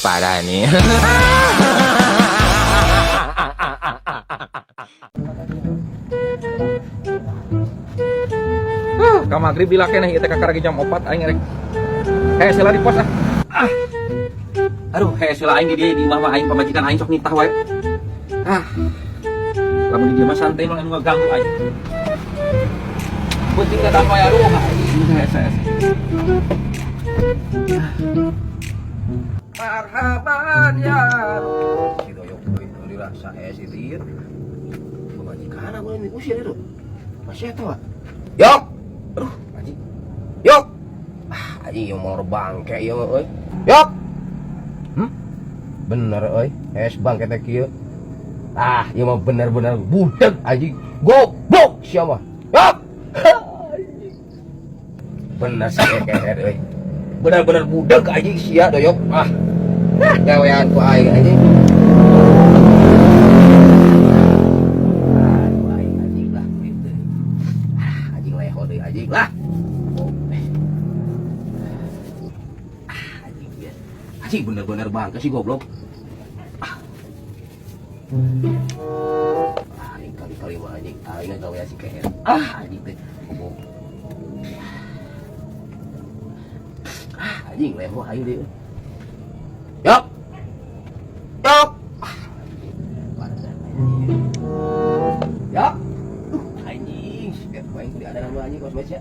parah nih. Ka magrib bila keneh ieu teh kakaragi jam 4 aing rek. Sila di pos ah. Aduh, sila aing di dieu di imah mah aing pamajikan aing sok nitah wae. Lamun di dieu mah santai mah anu ngaganggu aing. Penting ka wae aduh hese. Marhaban ya. Si doyok itu dirasa si dieu. Pamajikan aku ini usir itu. Masih eta wa. Yok. Aduh, anjing. Yok. Anjing yang mau bangke ieu euy. Yok. Bener euy, bangke teh kieu. Ieu mah bener-bener budak anjing. Goblok sia mah. Yok. Bener sih keher euy. Bener-bener budak anjing sia doyok. Gawean ku aing anjing. Anjing lah. Anjing bener-bener bangke si goblok. Ini kali-kali mah anjing. Ini gawe si keher. Anjing teh. Goblok. Anjing leho aing deui. Yok. Yok. Yok. Anjing, siapa yang kudu ada nama anjing kos baca.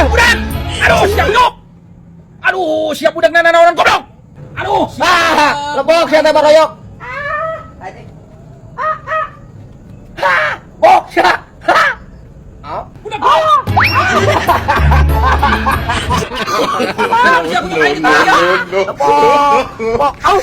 Budak! Aduh, siap nyok! Aduh, siap budak nana orang goblok! Aduh, lebok siapa teh baroyok? Anjing. Bok siap! Budak! Siap budak aing itu ya! Bok! Au!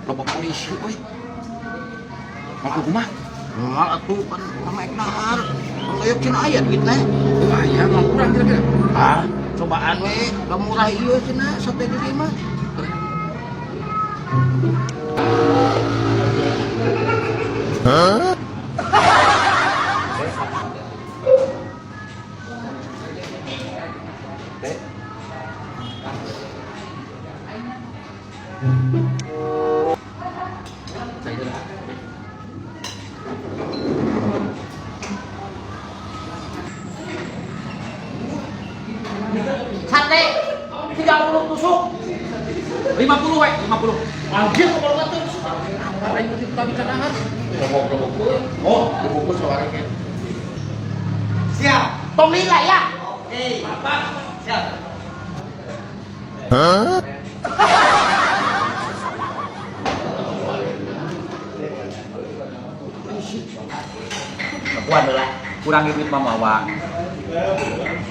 Loba polisi euy. Aku kumaha? Moal atuh kan pamaek dahar. Ngayok cenah aya duit teh. Aya mah kurang kira-kira. Cobaan we, da murah ieu cenah sate di dieu mah. Sate 30 tusuk. 50 we, 50. Anjir kalau ngatur. Aing mesti kita dahar. Lobok. Oh, dibungkus sawareng ya. Siap. Tong lila ya. Oke. Apa? Siap. Akuan lah. Kurang duit mah mawa.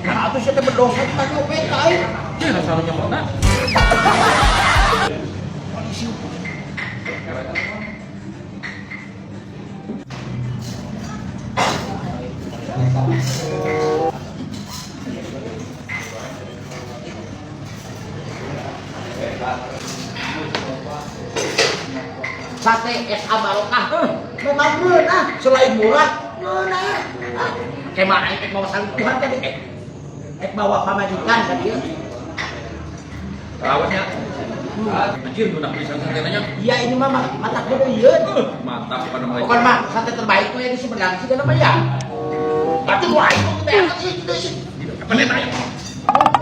Nah, atuh siapa berdosa kita nyopet aing. Cenah sarunya mana? Sate SA barokah. Memang beunah selain murah, beunah. Kemana aing mau salikuhan tadi bawa pamajikan ka dieu. Rawatnya. Anjir udah bisa santenanya. Iya ini mah mata geudeun. Mantap pada mulai. Pokoknya mah sate terbaik mah ya di Sumedang sih kana mah ya. Tapi gua aing teh eta sih. Apa nih tanya?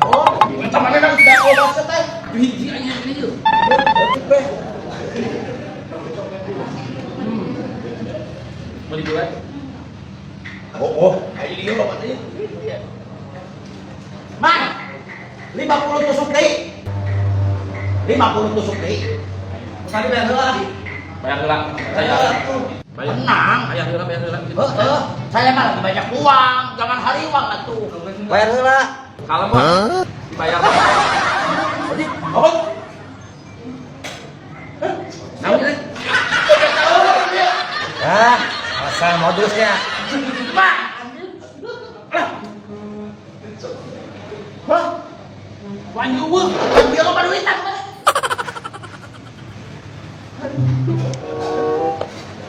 Oh, eta mana nang tidak obat teh. Hiji aja ini tuh. Mau dijual? Ayo dia loh katanya. Man, 50 tusuk deui. 50 tusuk deui. Sekali bayar heula. Bayar heula. Saya bayar. Tenang. Bayar heula. Heeh, saya mah lagi banyak uang, jangan hariwang atuh. Bayar heula. Kalau mau dibayar. Oh. Namun ini. Asal modusnya. Mak. Wanyu eueuh, dia loba duitan.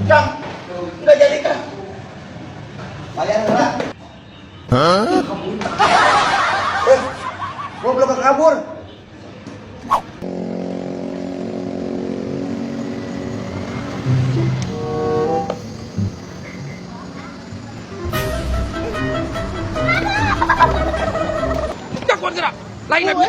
Jang, enggak jadi kah? Bayar enggak? Gua belum kabur. Lain lagi.